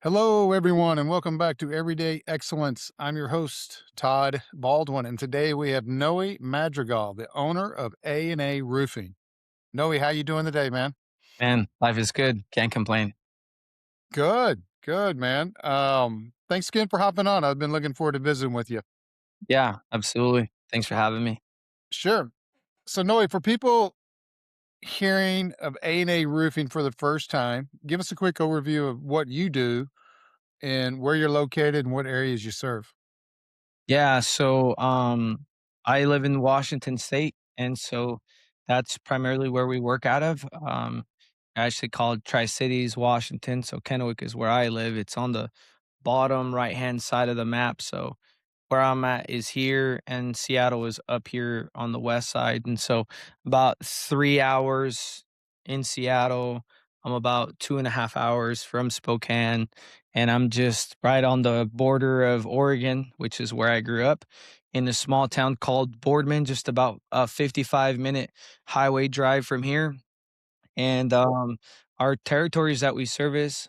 Hello, everyone, and welcome back to Everyday Excellence. I'm your host, Todd Baldwin, and today we have Noe Madrigal, the owner of A&A Roofing. Noe, how you doing today, man? Man, life is good. Can't complain. Good, good, man. Thanks again for hopping on. I've been looking forward to visiting with you. Yeah, absolutely. Thanks for having me. Sure. So, Noe, for people hearing of A&A Roofing for the first time, give us a quick overview of what you do and where you're located and what areas you serve. I live in Washington State, and so that's primarily where we work out of. Actually called Tri-Cities, Washington. So Kennewick is where I live. It's on the bottom right-hand side of the map. So where I'm at is here, and Seattle is up here on the west side. And so about 3 hours in Seattle. I'm about 2.5 hours from Spokane, and I'm just right on the border of Oregon, which is where I grew up, in a small town called Boardman, just about a 55-minute highway drive from here. And our territories that we service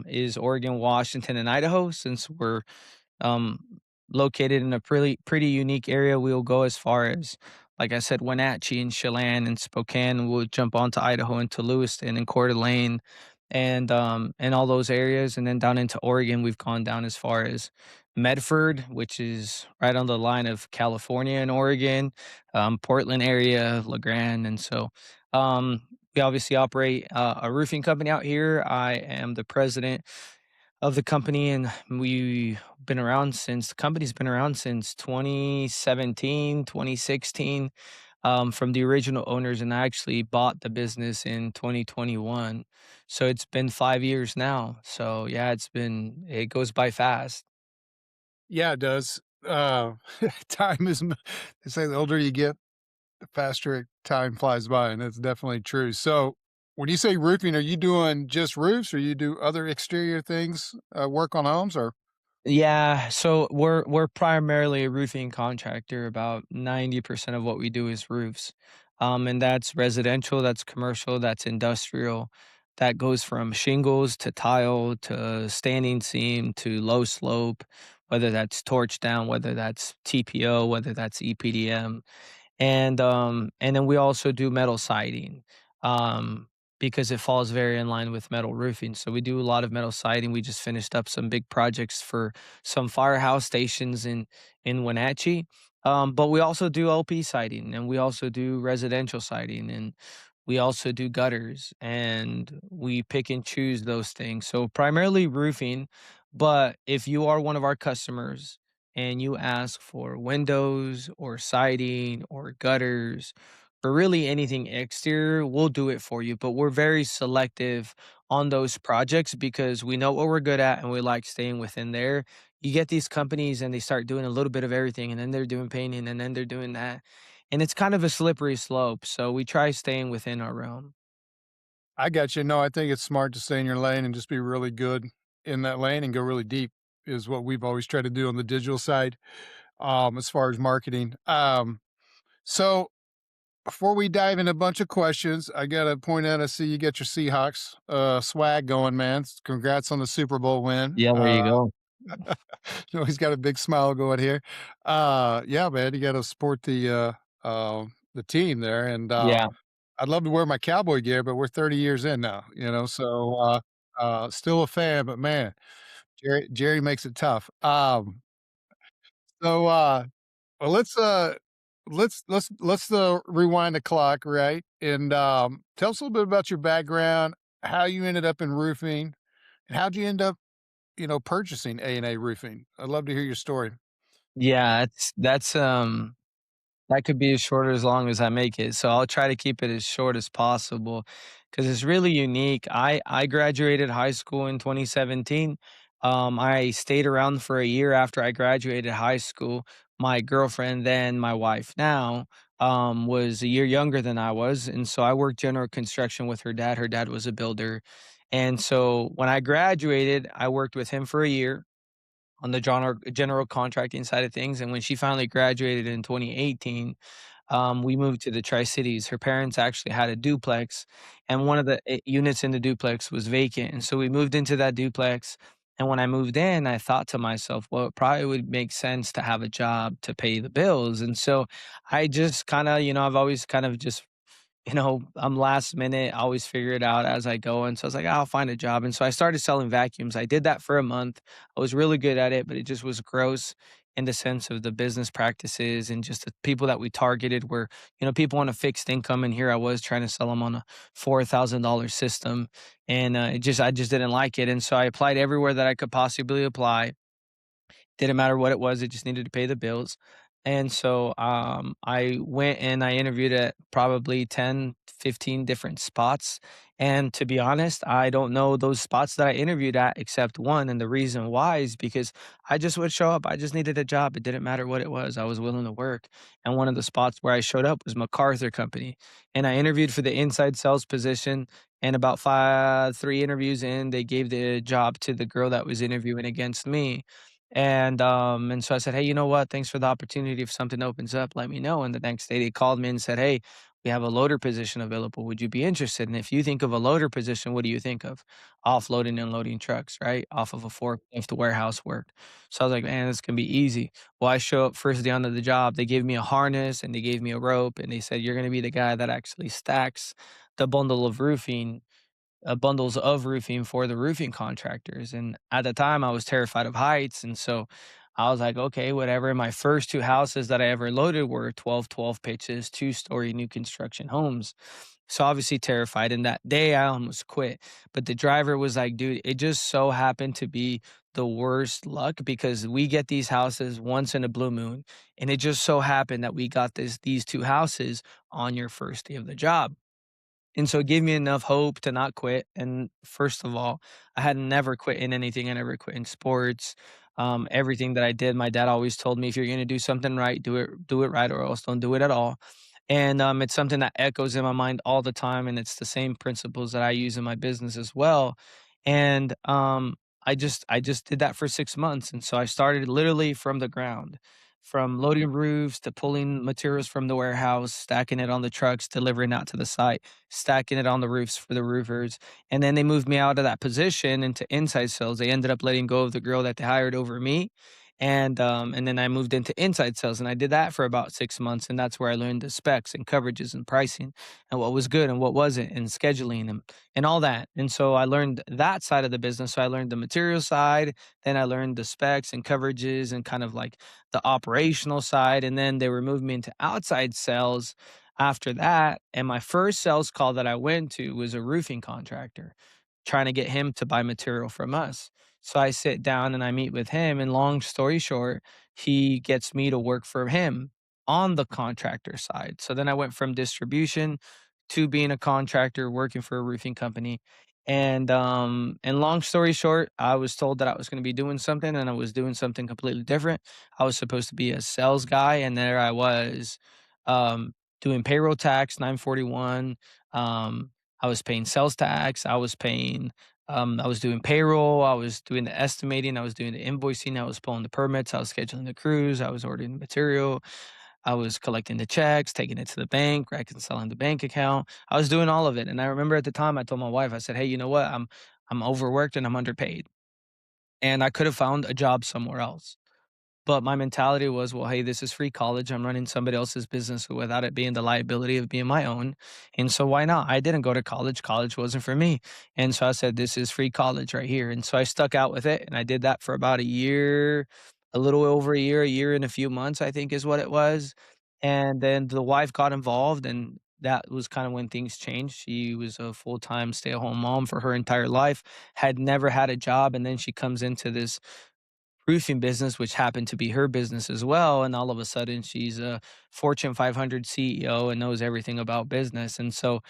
is Oregon, Washington, and Idaho. Since we're um, located in a pretty unique area. We'll go as far as, like I said, Wenatchee and Chelan and Spokane. We'll jump onto Idaho into Lewiston and Coeur d'Alene and all those areas. And then down into Oregon, we've gone down as far as Medford, which is right on the line of California and Oregon, Portland area, LeGrand. And so we obviously operate a roofing company out here. I am the president of the company, and we been around since the company's been around since 2017, 2016, from the original owners, and I actually bought the business in 2021. So it's been 5 years now. So yeah, it goes by fast. Yeah, it does. Time is, they say the older you get, the faster time flies by, and that's definitely true. So, when you say roofing, are you doing just roofs, or you do other exterior things, work on homes, or Yeah, so we're primarily a roofing contractor. About 90% of what we do is roofs. And that's residential, that's commercial, that's industrial. That goes from shingles to tile to standing seam to low slope, whether that's torch down, whether that's TPO, whether that's EPDM. And then we also do metal siding, because it falls very in line with metal roofing. So we do a lot of metal siding. We just finished up some big projects for some firehouse stations in Wenatchee. But we also do LP siding, and we also do residential siding, and we also do gutters, and we pick and choose those things. So primarily roofing, but if you are one of our customers and you ask for windows or siding or gutters or really anything exterior, we'll do it for you. But we're very selective on those projects because we know what we're good at and we like staying within there. You get these companies and they start doing a little bit of everything, and then they're doing painting, and then they're doing that. And it's kind of a slippery slope. So we try staying within our realm. I got you. No, I think it's smart to stay in your lane and just be really good in that lane and go really deep is what we've always tried to do on the digital side, as far as marketing. So before we dive in a bunch of questions, I gotta point out, I see you got your Seahawks, swag going, man. Congrats on the Super Bowl win. Yeah, there you go. You know, he's got a big smile going here. Yeah, man, you gotta support the team there, and, Yeah. I'd love to wear my cowboy gear, but we're 30 years in now, you know, so, still a fan, but man, Jerry makes it tough. So, well, let's rewind the clock, right? And, tell us a little bit about your background, how you ended up in roofing, and how'd you end up, purchasing A&A Roofing? I'd love to hear your story. Yeah, that could be as short or as long as I make it. So I'll try to keep it as short as possible because it's really unique. I graduated high school in 2017. I stayed around for a year after I graduated high school. My girlfriend, then my wife now, was a year younger than I was, and so I worked general construction with her dad. Her dad was a builder, and so when I graduated, I worked with him for a year on the general contracting side of things. And when she finally graduated in 2018, we moved to the Tri Cities. Her parents actually had a duplex, and one of the units in the duplex was vacant. And so we moved into that duplex. And when I moved in, I thought to myself, well, it probably would make sense to have a job to pay the bills. And so I just kind of, I've always kind of just I'm last minute, I always figure it out as I go. And so I was like, I'll find a job. And so I started selling vacuums. I did that for a month. I was really good at it, but it just was gross in the sense of the business practices and just the people that we targeted were, people on a fixed income. And here I was trying to sell them on a $4,000 system. And I just didn't like it. And so I applied everywhere that I could possibly apply. Didn't matter what it was, it just needed to pay the bills. And so, I went and I interviewed at probably 10, 15 different spots, and to be honest, I don't know those spots that I interviewed at except one, and the reason why is because I just would show up, I just needed a job, it didn't matter what it was, I was willing to work, and one of the spots where I showed up was MacArthur Company, and I interviewed for the inside sales position, and about 3 interviews in, they gave the job to the girl that was interviewing against me, and so I said, "Hey, you know what? Thanks for the opportunity. If something opens up, let me know." And the next day they called me and said, "Hey, we have a loader position available. Would you be interested?" And if you think of a loader position, what do you think of? Offloading and loading trucks, right? Off of a forklift warehouse work. So I was like, man, this can be easy. Well, I show up first day onto the job. They gave me a harness and they gave me a rope and they said, "You're gonna be the guy that actually stacks the bundles of roofing for the roofing contractors." And at the time, I was terrified of heights. And so I was like, okay, whatever. My first two houses that I ever loaded were 12 pitches, 2-story new construction homes. So obviously terrified. And that day I almost quit. But the driver was like, dude, it just so happened to be the worst luck because we get these houses once in a blue moon. And it just so happened that we got these two houses on your first day of the job. And so it gave me enough hope to not quit. And first of all, I had never quit in anything. I never quit in sports. Everything that I did, my dad always told me, if you're going to do something right, do it right, or else don't do it at all. And it's something that echoes in my mind all the time, and it's the same principles that I use in my business as well. And I just did that for 6 months, and so I started literally from the ground, from loading roofs to pulling materials from the warehouse, stacking it on the trucks, delivering out to the site, stacking it on the roofs for the roofers. And then they moved me out of that position into inside sales. They ended up letting go of the girl that they hired over me. And then I moved into inside sales and I did that for about 6 months. And that's where I learned the specs and coverages and pricing and what was good and what wasn't and scheduling and all that. And so I learned that side of the business. So I learned the material side, then I learned the specs and coverages and kind of like the operational side. And then they were moving me into outside sales after that. And my first sales call that I went to was a roofing contractor, trying to get him to buy material from us. So I sit down and I meet with him. And long story short, he gets me to work for him on the contractor side. So then I went from distribution to being a contractor working for a roofing company. And long story short, I was told that I was going to be doing something and I was doing something completely different. I was supposed to be a sales guy and there I was doing payroll tax 941. I was paying sales tax, I was doing payroll, I was doing the estimating, I was doing the invoicing, I was pulling the permits, I was scheduling the crews, I was ordering the material, I was collecting the checks, taking it to the bank, reconciling the bank account. I was doing all of it. And I remember at the time I told my wife, I said, "Hey, you know what? I'm overworked and I'm underpaid. And I could have found a job somewhere else." But my mentality was, well, hey, this is free college. I'm running somebody else's business without it being the liability of being my own. And so why not? I didn't go to college. College wasn't for me. And so I said, this is free college right here. And so I stuck out with it. And I did that for about a year, a little over a year and a few months, I think is what it was. And then the wife got involved. And that was kind of when things changed. She was a full time stay at home mom for her entire life, had never had a job. And then she comes into this roofing business, which happened to be her business as well. And all of a sudden, she's a Fortune 500 CEO and knows everything about business. And so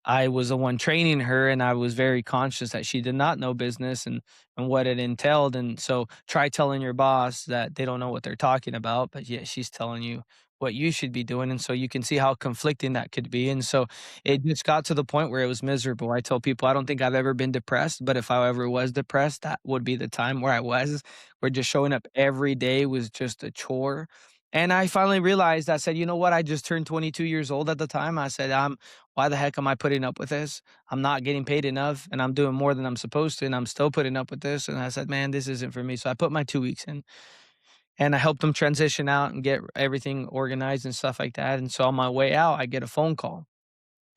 I was the one training her, and I was very conscious that she did not know business and what it entailed. And so try telling your boss that they don't know what they're talking about, but yet she's telling you what you should be doing. And so you can see how conflicting that could be. And so it just got to the point where it was miserable. I tell people I don't think I've ever been depressed, but if I ever was depressed, that would be the time where I was, where just showing up every day was just a chore. And I finally realized, I said, "You know what? I just turned 22 years old at the time." I said, why the heck am I putting up with this? I'm not getting paid enough and I'm doing more than I'm supposed to, and I'm still putting up with this." And I said, "Man, this isn't for me." So I put my 2 weeks in and I helped them transition out and get everything organized and stuff like that. And so on my way out, I get a phone call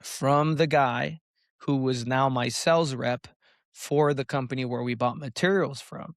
from the guy who was now my sales rep for the company where we bought materials from.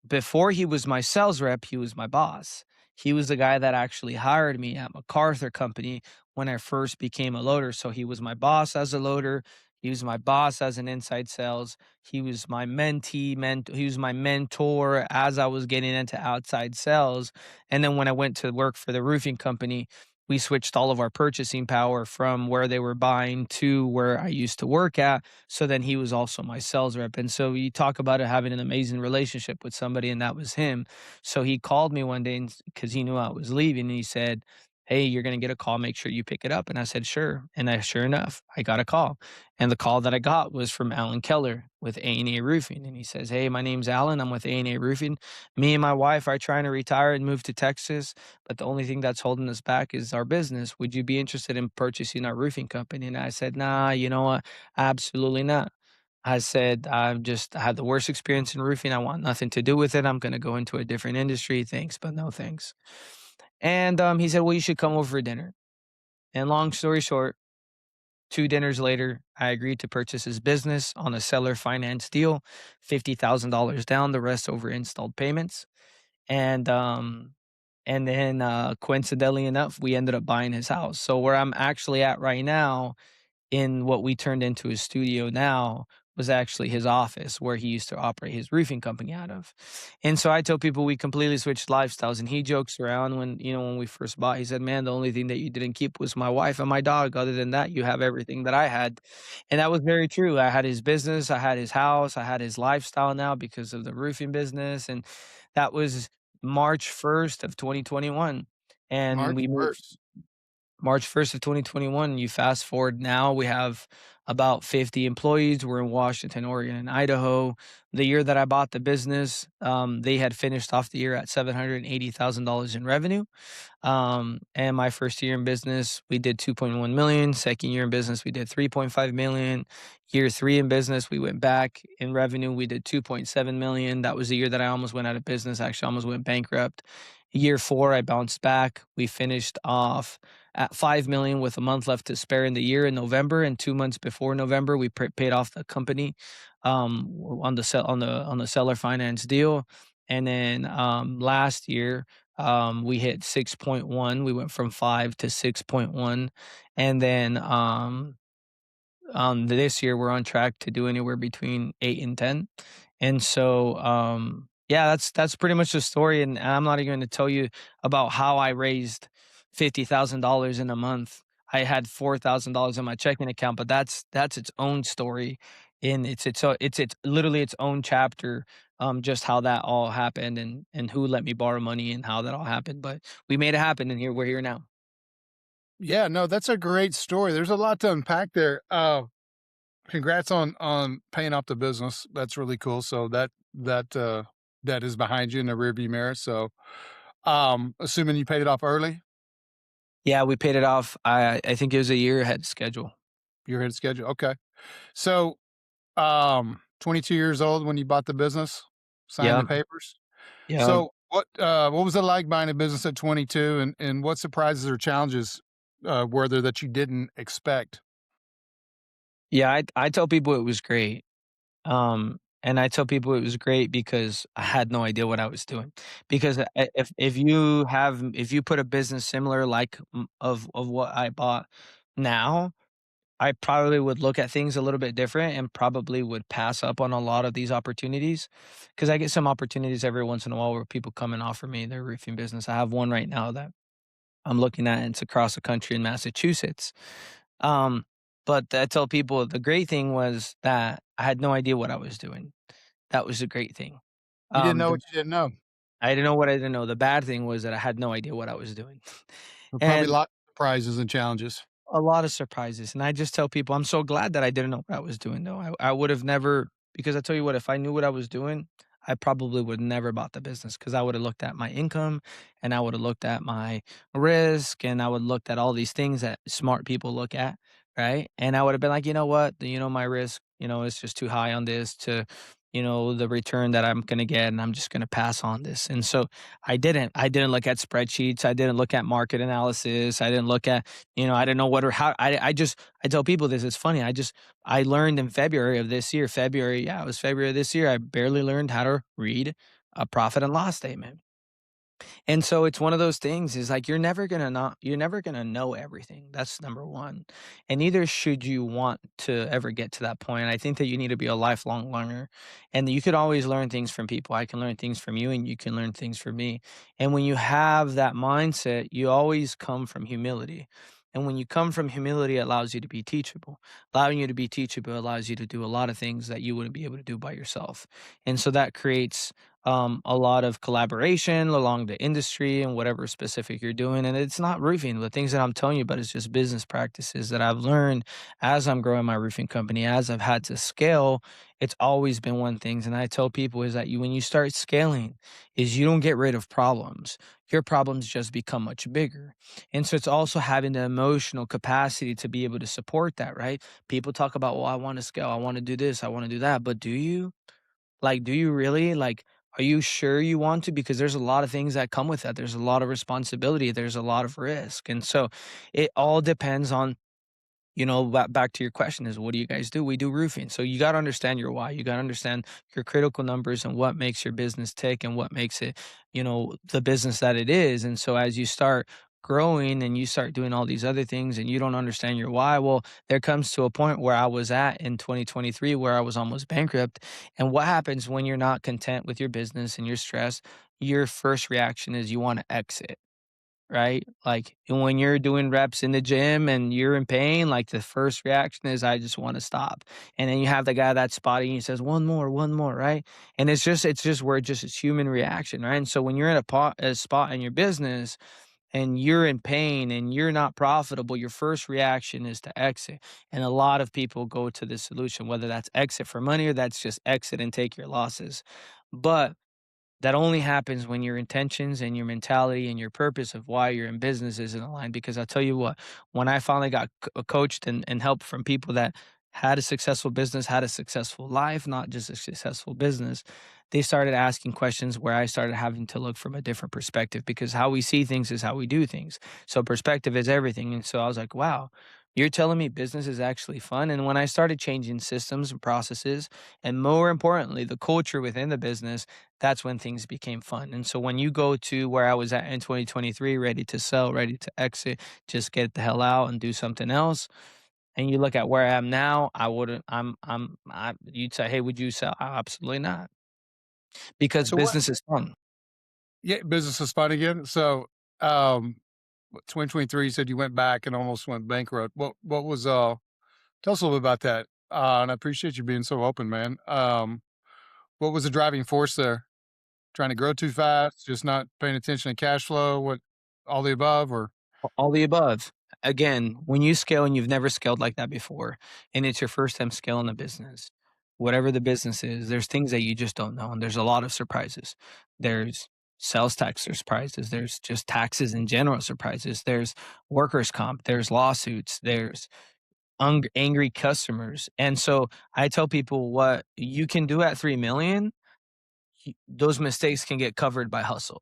Before he was my sales rep, he was my boss. He was the guy that actually hired me at MacArthur Company when I first became a loader. So he was my boss as a loader. He was my boss as an inside sales. He was my he was my mentor as I was getting into outside sales. And then when I went to work for the roofing company, we switched all of our purchasing power from where they were buying to where I used to work at. So then he was also my sales rep. And so you talk about it having an amazing relationship with somebody, and that was him. So he called me one day because he knew I was leaving, and he said, "Hey, you're going to get a call. Make sure you pick it up." And I said, "Sure." And sure enough, I got a call. And the call that I got was from Alan Keller with A&A Roofing. And he says, "Hey, my name's Alan. I'm with A&A Roofing. Me and my wife are trying to retire and move to Texas, but the only thing that's holding us back is our business. Would you be interested in purchasing our roofing company?" And I said, "Nah, you know what? Absolutely not." I said, I had the worst experience in roofing. I want nothing to do with it. I'm going to go into a different industry. Thanks, but no thanks. And he said, "Well, you should come over for dinner." And long story short, 2 dinners later, I agreed to purchase his business on a seller finance deal, $50,000 down, the rest over installed payments. And then coincidentally enough, we ended up buying his house. So where I'm actually at right now, in what we turned into his studio now, was actually his office where he used to operate his roofing company out of. And so I tell people we completely switched lifestyles, and he jokes around when, when we first bought, he said, "Man, the only thing that you didn't keep was my wife and my dog. Other than that, you have everything that I had." And that was very true. I had his business, I had his house, I had his lifestyle now because of the roofing business. And that was March 1st of 2021. And March we moved 1st. March 1st of 2021. You fast forward now, we have about 50 employees. We're in Washington, Oregon, and Idaho. The year that I bought the business, they had finished off the year at $780,000 in revenue. And my first year in business, we did 2.1 million. Second year in business, we did 3.5 million. Year three in business, we went back in revenue. We did 2.7 million. That was the year that I almost went out of business. Actually, almost went bankrupt. Year four, I bounced back. We finished off at 5 million with a month left to spare in the year in November. And 2 months before November, we paid off the company on the on the seller finance deal. And then last year, we hit 6.1. We went from 5 to 6.1. And then this year we're on track to do anywhere between 8 and 10. And so yeah, that's pretty much the story. And I'm not even going to tell you about how I raised $50,000 in a month. I had $4,000 in my checking account, but that's its own story. And it's literally its own chapter. Just how that all happened, and who let me borrow money and how that all happened. But we made it happen, and here we're here now. Yeah, no, that's a great story. There's a lot to unpack there. Congrats on paying off the business. That's really cool. So that is behind you in the rearview mirror. So, assuming you paid it off early, Yeah, we paid it off. I think it was a year ahead of schedule. you're ahead of schedule. Okay. So, 22 years old when you bought the business, signed the Yeah, papers. yeah. So what was it like buying a business at 22, and what surprises or challenges were there that you didn't expect? Yeah, I tell people it was great. And I tell people it was great because I had no idea what I was doing. Because if you put a business similar like of what I bought now, I probably would look at things a little bit different and probably would pass up on a lot of these opportunities. Because I get some opportunities every once in a while where people come and offer me their roofing business. I have one right now that I'm looking at, and it's across the country in Massachusetts. Um, but I tell people the great thing was that I had no idea what I was doing. That was the great thing. You didn't know The what you didn't know. I didn't know what I didn't know. The bad thing was that I had no idea what I was doing. Probably a And lot of surprises and challenges. a lot of surprises. And I just tell people, I'm so glad that I didn't know what I was doing though. I would have never, because I tell you what, if I knew what I was doing, I probably would never bought the business because I would have looked at my income and I would have looked at my risk and I would looked at all these things that smart people look at, right? And I would have been like, you know what, my risk, is just too high on this to, the return that I'm gonna get, and I'm just gonna pass on this. And so I didn't look at spreadsheets. I didn't look at market analysis. I didn't look at, I didn't know what or how. I tell people this. It's funny. I learned in February of this year. February, yeah, it was February of this year. I barely learned how to read a profit and loss statement. And so it's one of those things is like you're never gonna know everything. That's number one. And neither should you want to ever get to that point. I think that you need to be a lifelong learner and you could always learn things from people. I can learn things from you and you can learn things from me. And when you have that mindset, you always come from humility. And when you come from humility, it allows you to be teachable. Allowing you to be teachable allows you to do a lot of things that you wouldn't be able to do by yourself. And so that creates a lot of collaboration along the industry and whatever specific you're doing. And it's not roofing. The things that I'm telling you about is just business practices that I've learned as I'm growing my roofing company, as I've had to scale. It's always been one thing. And I tell people is that when you start scaling, is you don't get rid of problems. Your problems just become much bigger. And so it's also having the emotional capacity to be able to support that, right? People talk about, well, I want to scale, I want to do this, I want to do that. But do you? Like, do you really? Like, are you sure you want to? Because there's a lot of things that come with that. There's a lot of responsibility. There's a lot of risk. And so it all depends on, back to your question is what do you guys do? We do roofing. So you got to understand your why. You got to understand your critical numbers and what makes your business tick and what makes it, the business that it is. And so as you start growing and you start doing all these other things and you don't understand your why, well, there comes to a point where I was at in 2023 where I was almost bankrupt. And what happens when you're not content with your business and you're stressed? Your first reaction is you want to exit, right? Like, and when you're doing reps in the gym and you're in pain, like the first reaction is, I just want to stop. And then you have the guy that's spotting you says, one more, right? And it's just where it's human reaction, right? And so when you're in a spot in your business and you're in pain and you're not profitable, your first reaction is to exit. And a lot of people go to this solution, whether that's exit for money or that's just exit and take your losses. But that only happens when your intentions and your mentality and your purpose of why you're in business isn't aligned. Because I'll tell you what, when I finally got coached and help from people that had a successful business, had a successful life, not just a successful business, they started asking questions where I started having to look from a different perspective because how we see things is how we do things. So perspective is everything. And so I was like, wow, you're telling me business is actually fun. And when I started changing systems and processes, and more importantly, the culture within the business, that's when things became fun. And so when you go to where I was at in 2023, ready to sell, ready to exit, just get the hell out and do something else, and you look at where I am now, I wouldn't. You'd say, hey, would you sell? Absolutely not, because So what business is fun. yeah, business is fun again. So, um, 2023, you said you went back and almost went bankrupt. What was, tell us a little bit about that. And I appreciate you being so open, man. What was the driving force there? Trying to grow too fast, just not paying attention to cash flow, what all the above or All the above. Again, when you scale and you've never scaled like that before, and it's your first time scaling a business, whatever the business is, there's things that you just don't know, and there's a lot of surprises. There's sales tax surprises. There's just taxes in general surprises. There's workers' comp. There's lawsuits. There's angry customers. And so I tell people what you can do at 3 million, those mistakes can get covered by hustle.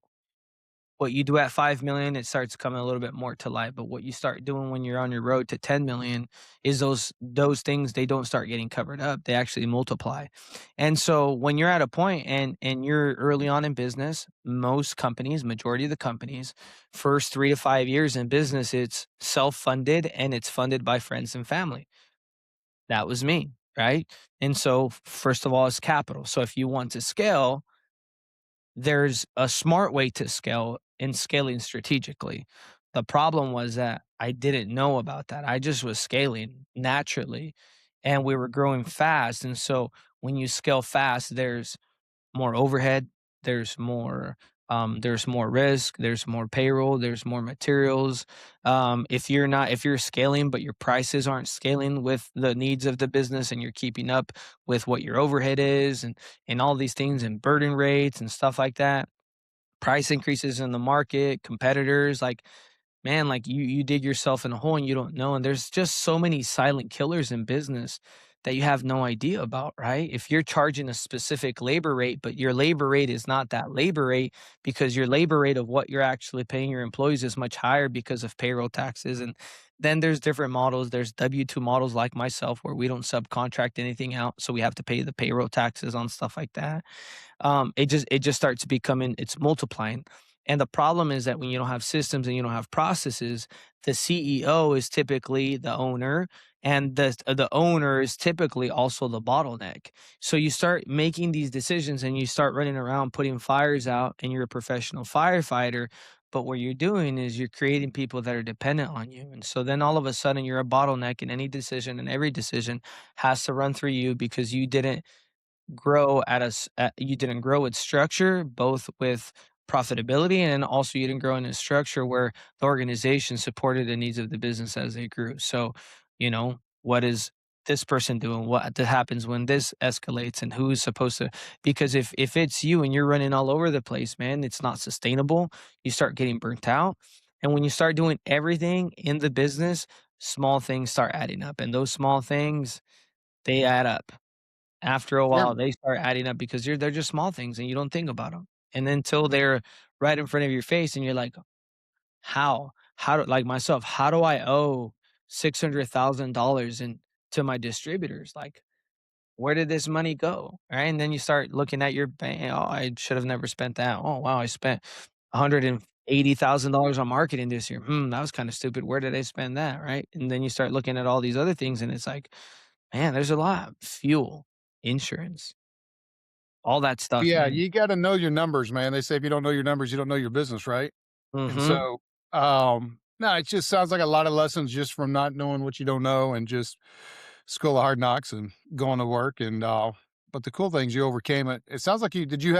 What you do at 5 million, it starts coming a little bit more to light. But what you start doing when you're on your road to 10 million is those things, they don't start getting covered up. They actually multiply. And so when you're at a point and you're early on in business, most companies, majority of the companies, first 3 to 5 years in business, it's self-funded and it's funded by friends and family. That was me, right? And so first of all, it's capital. So if you want to scale, there's a smart way to scale in scaling strategically. The problem was that I didn't know about that. I just was scaling naturally and we were growing fast. And so when you scale fast, there's more overhead, there's more There's more risk, there's more payroll, there's more materials. If you're scaling, but your prices aren't scaling with the needs of the business and you're keeping up with what your overhead is and all these things and burden rates and stuff like that, price increases in the market, competitors, like man, like you dig yourself in a hole and you don't know. And there's just so many silent killers in business that you have no idea about, right? If you're charging a specific labor rate, but your labor rate is not that labor rate because your labor rate of what you're actually paying your employees is much higher because of payroll taxes. And then there's different models. There's W-2 models like myself where we don't subcontract anything out. So we have to pay the payroll taxes on stuff like that. It just starts becoming it's multiplying. And the problem is that when you don't have systems and you don't have processes, the CEO is typically the owner, and the owner is typically also the bottleneck. So you start making these decisions and you start running around putting fires out, and you're a professional firefighter. But what you're doing is you're creating people that are dependent on you. And so then all of a sudden you're a bottleneck, and any decision and every decision has to run through you because you didn't grow with structure, both with profitability, and also you didn't grow in a structure where the organization supported the needs of the business as they grew. So, what is this person doing? What happens when this escalates, and who's supposed to? Because if it's you and you're running all over the place, man, it's not sustainable. You start getting burnt out, and when you start doing everything in the business, small things start adding up, and those small things, they add up. After a Yeah. while, they start adding up because they're just small things and you don't think about them. And then until they're right in front of your face and you're like, "How? How do," like myself, "How do I owe $600,000 in to my distributors? Like, where did this money go?" Right? And then you start looking at your bank, "Oh, I should have never spent that. Oh, wow, I spent $180,000 on marketing this year. That was kinda stupid. Where did I spend that?" Right? And then you start looking at all these other things and it's like, man, there's a lot. Fuel, insurance, all that stuff, Yeah, man. you gotta know your numbers, man. They say if you don't know your numbers, you don't know your business, right? And Mhm. so, no, it just sounds like a lot of lessons just from not knowing what you don't know and just school of hard knocks and going to work but the cool thing is you overcame it. It sounds like did you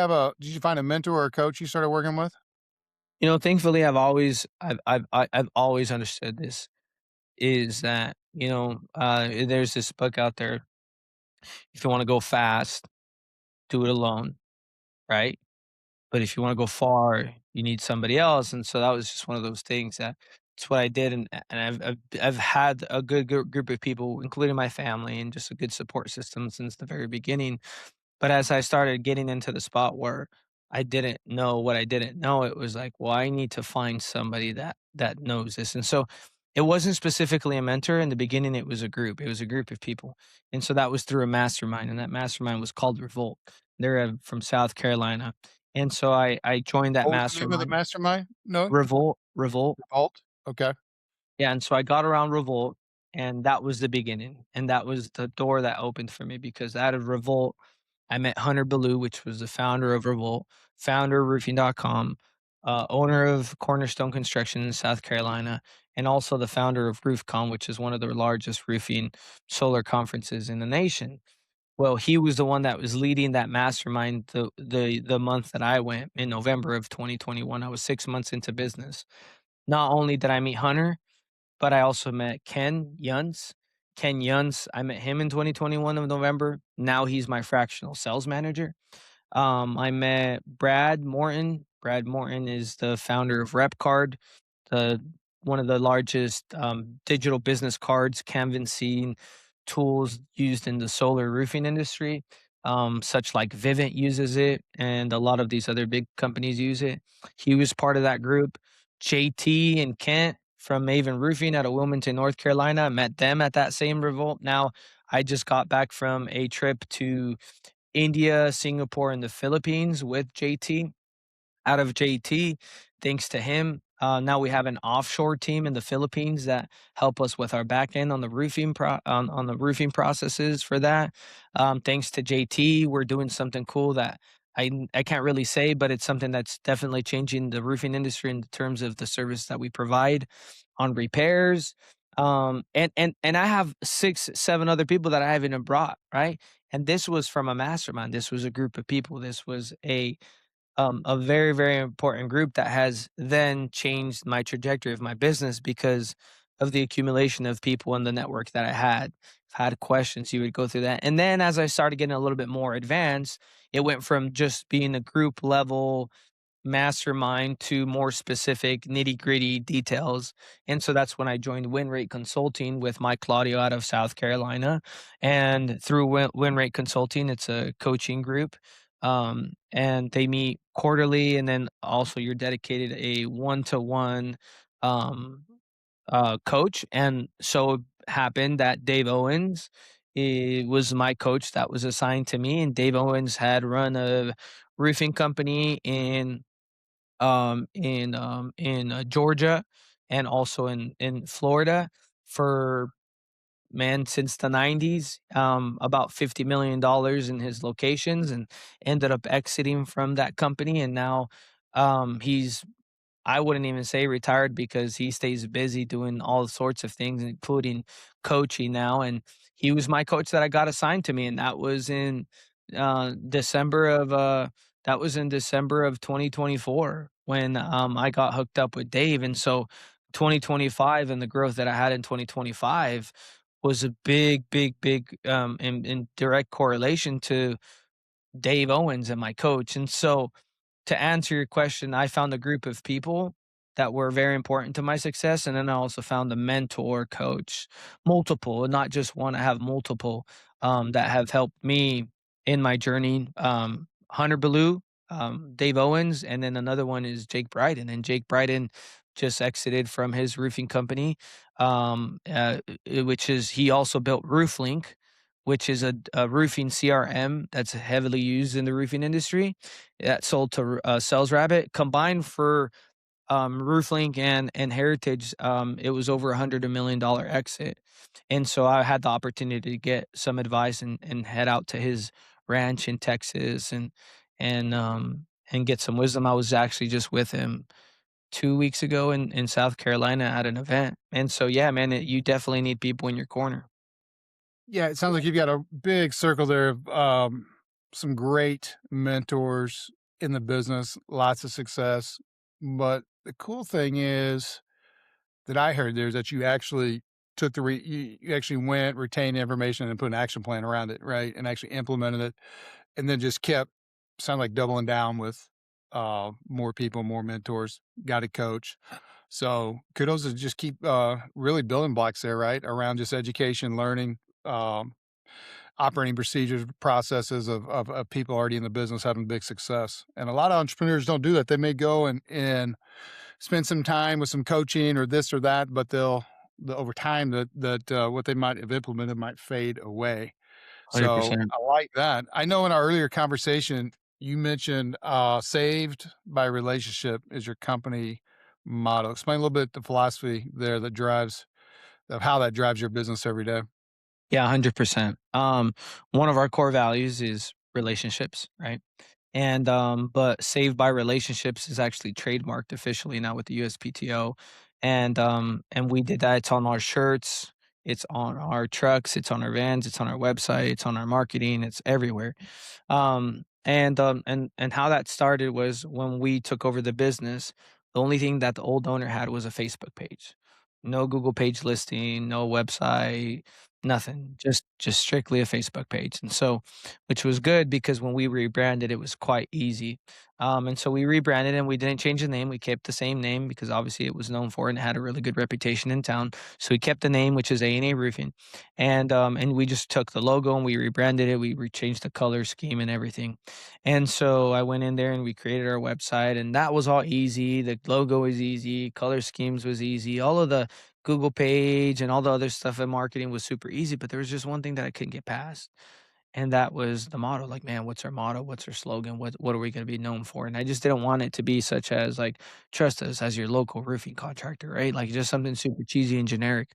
find a mentor or a coach you started working with? Thankfully, I've always understood this, is that, there's this book out there, if you wanna go fast, do it alone, right? But if you wanna go far, you need somebody else, and so that was just one of those things that it's what I did, and I've had a good group of people, including my family, and just a good support system since the very beginning. But as I started getting into the spot where I didn't know what I didn't know, it was like, well, I need to find somebody that knows this. And so it wasn't specifically a mentor. In the beginning, it was a group. It was a group of people. And so that was through a mastermind. And that mastermind was called Revolt. They're from South Carolina. And so I joined that What was the name of the mastermind. mastermind? No? Revolt. Revolt? Okay. Yeah, and so I got around Revolt, and that was the beginning, and that was the door that opened for me because out of Revolt, I met Hunter Ballou, which was the founder of Revolt, founder of roofing.com, owner of Cornerstone Construction in South Carolina, and also the founder of RoofCon, which is one of the largest roofing solar conferences in the nation. Well, he was the one that was leading that mastermind the month that I went in November of 2021. I was 6 months into business. Not only did I meet Hunter, but I also met Ken Yuns. Ken Yuns, I met him in 2021 of November. Now he's my fractional sales manager. I met Brad Morton. Brad Morton is the founder of RepCard, the one of the largest digital business cards, canvassing tools used in the solar roofing industry. Such like Vivint uses it, and a lot of these other big companies use it. He was part of that group. JT and Kent from Maven Roofing out of Wilmington, North Carolina. I met them at that same revolt. Now, I just got back from a trip to India, Singapore, and the Philippines with JT. Out of JT, thanks to him, now we have an offshore team in the Philippines that help us with our back end on the on the roofing processes for that. Thanks to JT, we're doing something cool that I can't really say, but it's something that's definitely changing the roofing industry in terms of the service that we provide on repairs. And I have 6, 7 other people that I haven't even brought, right? And this was from a mastermind. This was a group of people. This was a a very, very important group that has then changed my trajectory of my business because of the accumulation of people in the network that I had. Had questions, you would go through that. And then as I started getting a little bit more advanced, it went from just being a group level mastermind to more specific nitty gritty details. And so that's when I joined Win Rate Consulting with Mike Claudio out of South Carolina. And through Win Rate Consulting, it's a coaching group. And they meet quarterly, and then also you're dedicated a one-to-one um, coach. And so it happened that Dave Owens was my coach that was assigned to me, and Dave Owens had run a roofing company in Georgia and also in Florida for, man, since the 90s, about $50 million in his locations, and ended up exiting from that company. And now he's, I wouldn't even say retired because he stays busy doing all sorts of things, including coaching now. And he was my coach that I got assigned to me, and December of that was in December of 2024 when I got hooked up with Dave. And so 2025 and the growth that I had in 2025 was a big, big, big in direct correlation to Dave Owens and my coach. And so to answer your question, I found a group of people that were very important to my success. And then I also found a mentor coach, multiple, not just one. I have multiple that have helped me in my journey. Hunter Ballou, Dave Owens, and then another one is Jake Bryden. And Jake Bryden just exited from his roofing company, which is he also built RoofLink, which is a roofing CRM that's heavily used in the roofing industry that sold to Sales Rabbit. Combined for RoofLink and Heritage, it was over $100 million exit. And so I had the opportunity to get some advice and head out to his ranch in Texas and get some wisdom. I was actually just with him 2 weeks ago in South Carolina at an event. And so, yeah, man, you definitely need people in your corner. Yeah, it sounds like you've got a big circle there of, some great mentors in the business, lots of success, but the cool thing is that I heard there is that you actually took the you actually went, retained information, and put an action plan around it, right? And actually implemented it, and then just kept sound like doubling down with, more people, more mentors, got a coach. So kudos to just keep, really building blocks there, right? Around just education, learning, um, operating procedures, processes of people already in the business having big success. And a lot of entrepreneurs don't do that. They may go and spend some time with some coaching or this or that, but over time that what they might have implemented might fade away. So 100%. I like that. I know in our earlier conversation you mentioned saved by relationship is your company motto. Explain a little bit the philosophy there that drives of how that drives your business every day. Yeah, 100%. One of our core values is relationships, right? And but Saved by Relationships is actually trademarked officially now with the USPTO. And we did that. It's on our shirts, it's on our trucks, it's on our vans, it's on our website, it's on our marketing, it's everywhere. And how that started was when we took over the business, the only thing that the old owner had was a Facebook page. No Google page listing, no website, nothing. Just strictly a Facebook page. And so, which was good because when we rebranded, it was quite easy. And so we rebranded and we didn't change the name. We kept the same name because obviously it was known for and had a really good reputation in town. So we kept the name, which is A&A Roofing, and we just took the logo and we rebranded it. We changed the color scheme and everything. And so I went in there and we created our website, and that was all easy. The logo was easy, color schemes was easy, all of the Google page and all the other stuff in marketing was super easy. But there was just one thing that I couldn't get past, and that was the motto. Like, man, what's our motto? What's our slogan? What are we going to be known for? And I just didn't want it to be such as like, trust us as your local roofing contractor, right? Like just something super cheesy and generic.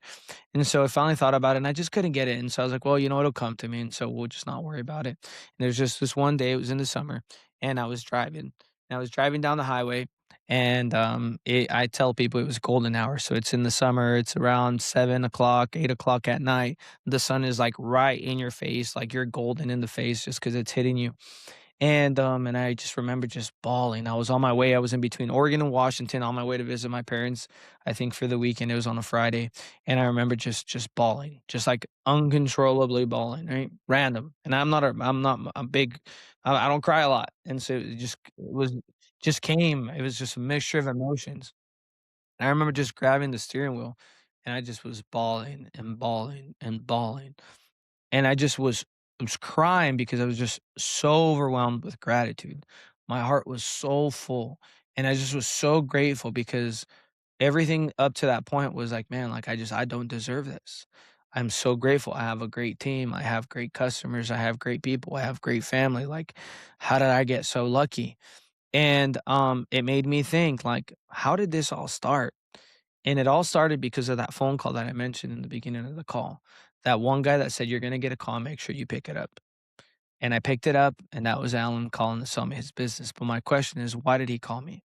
And so I finally thought about it and I just couldn't get it. And so I was like, well, it'll come to me. And so we'll just not worry about it. And there's just this one day, it was in the summer, and I was driving. And I was driving down the highway, and I tell people it was golden hour. So it's in the summer, it's around 7 o'clock, 8 o'clock at night. The sun is like right in your face, like you're golden in the face just because it's hitting you. And I just remember just bawling. I was on my way. I was in between Oregon and Washington on my way to visit my parents, I think for the weekend. It was on a Friday. And I remember just bawling, just like uncontrollably bawling, right? Random. And I'm not a big, I don't cry a lot. And so it was, just came. It was just a mixture of emotions. And I remember just grabbing the steering wheel and I just was bawling and bawling and bawling. And I was crying because I was just so overwhelmed with gratitude. My heart was so full, and I just was so grateful because everything up to that point was like, "Man, like, I don't deserve this." I'm so grateful. I have a great team, I have great customers, I have great people, I have great family, like, how did I get so lucky? And it made me think, like, how did this all start? And it all started because of that phone call that I mentioned in the beginning of the call. That one guy that said, "You're gonna get a call, make sure you pick it up." And I picked it up, and that was Alan calling to sell me his business. But my question is, why did he call me?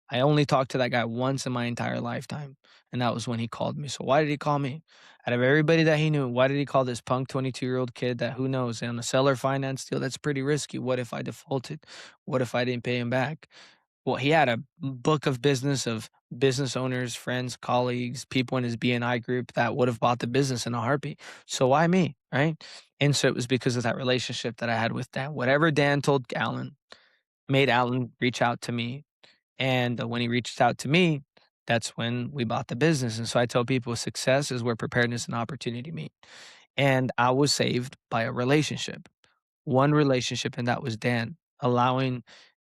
I only talked to that guy once in my entire lifetime, and that was when he called me. So why did he call me? Out of everybody that he knew, why did he call this punk 22-year-old kid that who knows on a seller finance deal? That's pretty risky. What if I defaulted? What if I didn't pay him back? Well, he had a book of business of business owners, friends, colleagues, people in his BNI group that would have bought the business in a heartbeat. So why me, right? And so it was because of that relationship that I had with Dan. Whatever Dan told Alan made Alan reach out to me. And when he reached out to me, that's when we bought the business. And so I tell people success is where preparedness and opportunity meet. And I was saved by a relationship, one relationship, and that was Dan,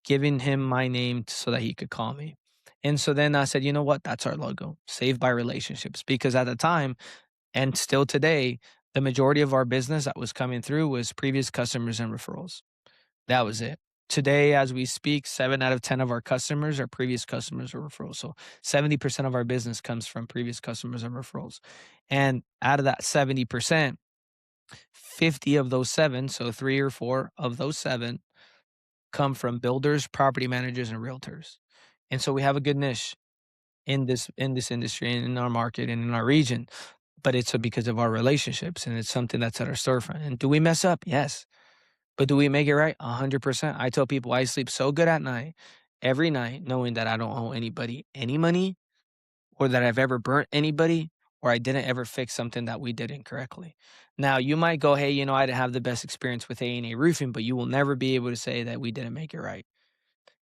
giving him my name so that he could call me. And so then I said, you know what? That's our logo, saved by relationships. Because at the time, and still today, the majority of our business that was coming through was previous customers and referrals. That was it. Today, as we speak, 7 out of 10 of our customers are previous customers or referrals. So 70% of our business comes from previous customers and referrals. And out of that 70%, 50 of those seven, so three or four of those seven, come from builders, property managers, and realtors. And so we have a good niche in this industry and in our market and in our region, but it's because of our relationships and it's something that's at our storefront. And do we mess up? Yes. But do we make it right? 100%. I tell people I sleep so good at night, every night, knowing that I don't owe anybody any money or that I've ever burnt anybody or I didn't ever fix something that we did incorrectly. Now, you might go, hey, I didn't have the best experience with A&A Roofing, but you will never be able to say that we didn't make it right.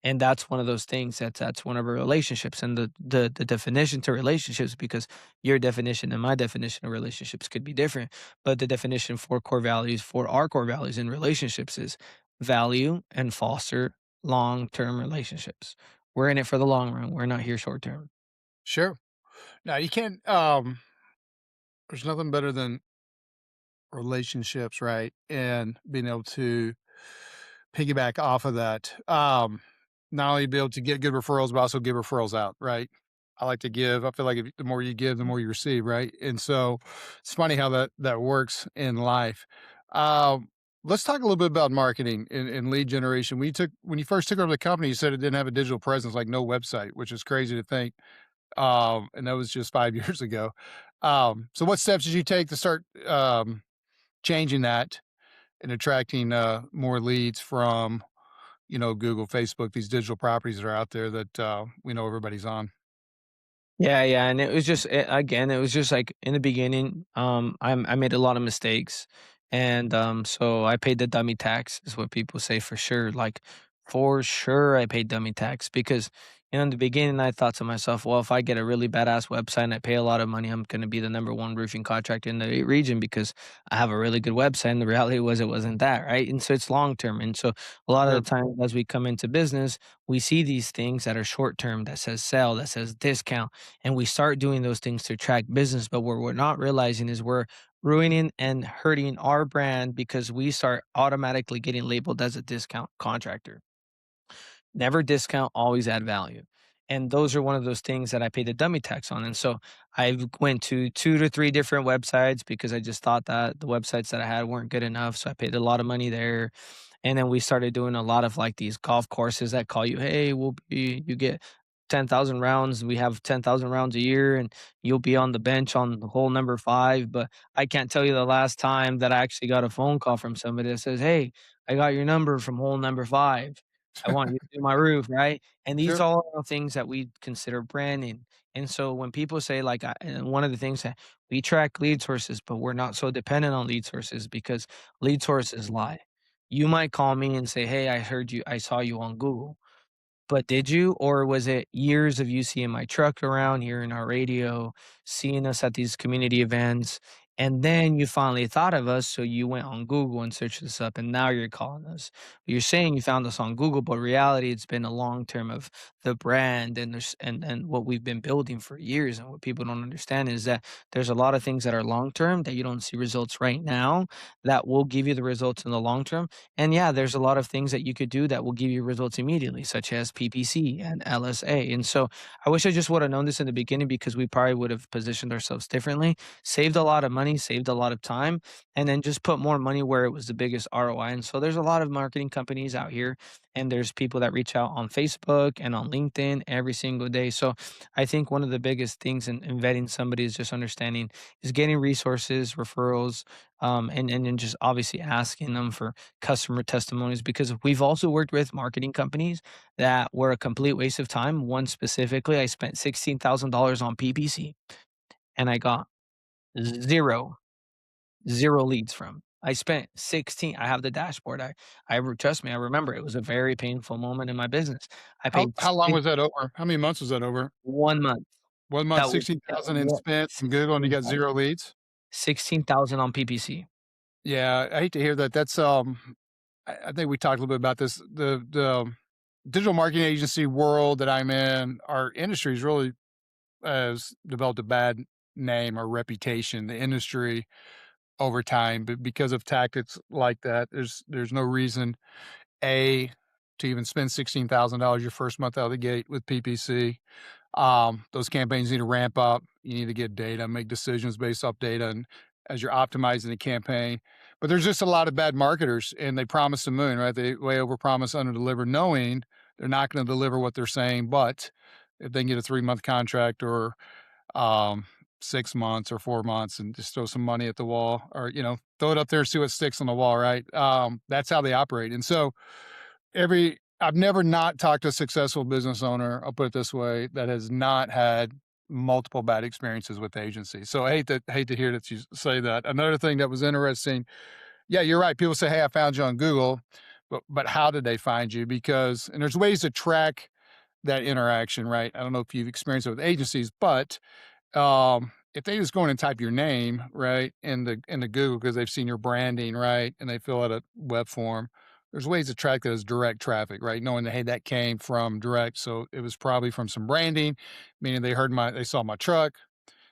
And that's one of those things that's one of our relationships and the definition to relationships because your definition and my definition of relationships could be different, but the definition for our core values in relationships is value and foster long-term relationships. We're in it for the long run. We're not here short term. Sure. Now you can't, there's nothing better than relationships, right? And being able to piggyback off of that. Not only be able to get good referrals, but also give referrals out, right? I like to give. I feel like the more you give, the more you receive, right? And so it's funny how that works in life. Let's talk a little bit about marketing and lead generation. When you first took over the company, you said it didn't have a digital presence, like no website, which is crazy to think. And that was just 5 years ago. So what steps did you take to start changing that and attracting more leads from Google, Facebook, these digital properties that are out there that we know everybody's on? Yeah, yeah, and again, it was just like in the beginning, I made a lot of mistakes, and so I paid the dummy tax, is what people say for sure. Like for sure, I paid dummy tax because in the beginning, I thought to myself, well, if I get a really badass website and I pay a lot of money, I'm going to be the number one roofing contractor in the region because I have a really good website. And the reality was, it wasn't that, right? And so it's long term, and so a lot of the Sure. time, as we come into business, we see these things that are short term, that says sell, that says discount, and we start doing those things to attract business. But what we're not realizing is we're ruining and hurting our brand because we start automatically getting labeled as a discount contractor. Never discount, always add value. And those are one of those things that I paid the dummy tax on. And so I went to 2 to 3 different websites because I just thought that the websites that I had weren't good enough. So I paid a lot of money there. And then we started doing a lot of like these golf courses that call you, hey, you get 10,000 rounds. We have 10,000 rounds a year, and you'll be on the bench on hole number 5. But I can't tell you the last time that I actually got a phone call from somebody that says, "Hey, I got your number from hole number 5. I want you to do my roof," right? And these Sure. all are things that we consider branding. And so when people say, like, and one of the things that we track lead sources, but we're not so dependent on lead sources because lead sources lie. You might call me and say, "Hey, I saw you on Google." But did you? Or was it years of you seeing my truck around, hearing our radio, seeing us at these community events, and then you finally thought of us, so you went on Google and searched us up, and now you're calling us. You're saying you found us on Google, but reality, it's been a long term of the brand and and what we've been building for years. And what people don't understand is that there's a lot of things that are long term that you don't see results right now that will give you the results in the long term. And yeah, there's a lot of things that you could do that will give you results immediately, such as PPC and LSA. And so I wish I just would have known this in the beginning because we probably would have positioned ourselves differently, saved a lot of money, saved a lot of time, and then just put more money where it was the biggest ROI. And so there's a lot of marketing companies out here, and there's people that reach out on Facebook and on LinkedIn every single day. So I think one of the biggest things in vetting somebody is just understanding is getting resources, referrals, and then just obviously asking them for customer testimonies because we've also worked with marketing companies that were a complete waste of time. One specifically, I spent $16,000 on PPC and I got zero, zero leads from. I spent 16. I have the dashboard. Trust me, I remember it was a very painful moment in my business. I paid How long six, was that over? How many months was that over? 1 month. 1 month, That was that 16,000 in what spent from Google, and you got 0 leads? 16,000 on PPC. Yeah, I hate to hear that. That's, I think we talked a little bit about this. The digital marketing agency world that I'm in, our industry is really has developed a bad name or reputation, the industry over time, but because of tactics like that, there's no reason, A, to even spend $16,000 your first month out of the gate with PPC. Those campaigns need to ramp up. You need to get data, make decisions based off data, and as you're optimizing the campaign. But there's just a lot of bad marketers, and they promise the moon, right? They way overpromise, underdeliver, knowing they're not going to deliver what they're saying. But if they can get a 3 month contract or um, 6 months or 4 months, and just throw some money at the wall, or throw it up there and see what sticks on the wall, right? That's how they operate, and so every I've never not talked to a successful business owner, I'll put it this way, that has not had multiple bad experiences with agencies. So I hate to hear that you say that. Another thing that was interesting, yeah, you're right. People say, "Hey, I found you on Google," but how did they find you? Because and there's ways to track that interaction, right? I don't know if you've experienced it with agencies, but if they just go in and type your name, right, in the Google because they've seen your branding, right, and they fill out a web form, there's ways to track that as direct traffic, right? Knowing that, hey, that came from direct, so it was probably from some branding, meaning they saw my truck,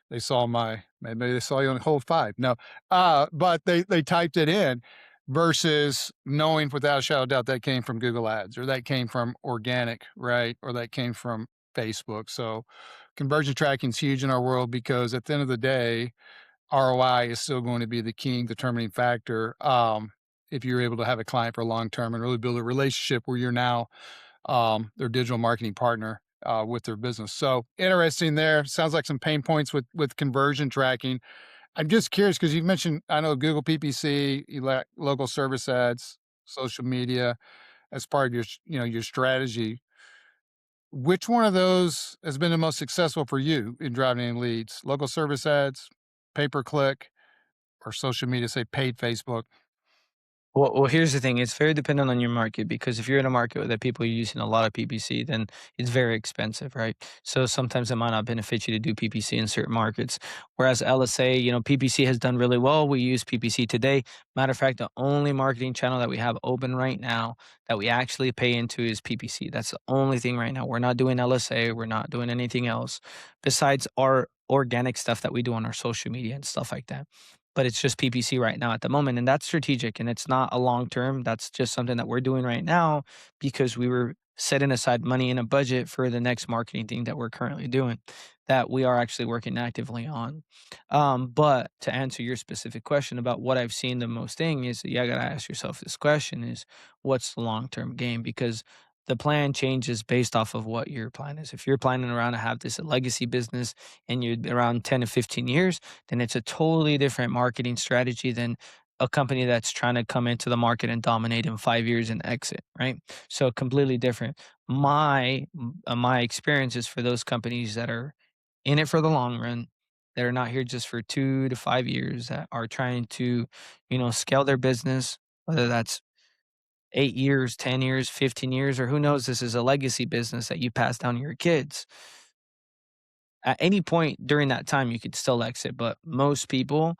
they saw my maybe they saw you on hole 5. No, but they typed it in versus knowing without a shadow of doubt that came from Google Ads or that came from organic, right? Or that came from Facebook. So conversion tracking is huge in our world because at the end of the day, ROI is still going to be the key determining factor. If you're able to have a client for long term and really build a relationship where you're now their digital marketing partner with their business. So interesting there. Sounds like some pain points with conversion tracking. I'm just curious because you've mentioned I know Google PPC, local service ads, social media as part of your strategy. Which one of those has been the most successful for you in driving in leads? Local service ads, pay per click, or social media, say paid Facebook? Well, here's the thing. It's very dependent on your market because if you're in a market that people are using a lot of PPC, then it's very expensive, right? So sometimes it might not benefit you to do PPC in certain markets. Whereas LSA, PPC has done really well. We use PPC today. Matter of fact, the only marketing channel that we have open right now that we actually pay into is PPC. That's the only thing right now. We're not doing LSA. We're not doing anything else besides our organic stuff that we do on our social media and stuff like that, but it's just PPC right now at the moment. And that's strategic and it's not a long term. That's just something that we're doing right now because we were setting aside money in a budget for the next marketing thing that we're currently doing that we are actually working actively on. But to answer your specific question about what I've seen the most thing is, you got to ask yourself this question is what's the long term game? Because the plan changes based off of what your plan is. If you're planning around to have this a legacy business and you're around 10 to 15 years, then it's a totally different marketing strategy than a company that's trying to come into the market and dominate in 5 years and exit, right? So completely different. My experience is for those companies that are in it for the long run, that are not here just for 2 to 5 years, that are trying to, scale their business, whether that's 8 years, 10 years, 15 years, or who knows, this is a legacy business that you pass down to your kids. At any point during that time, you could still exit, but most people,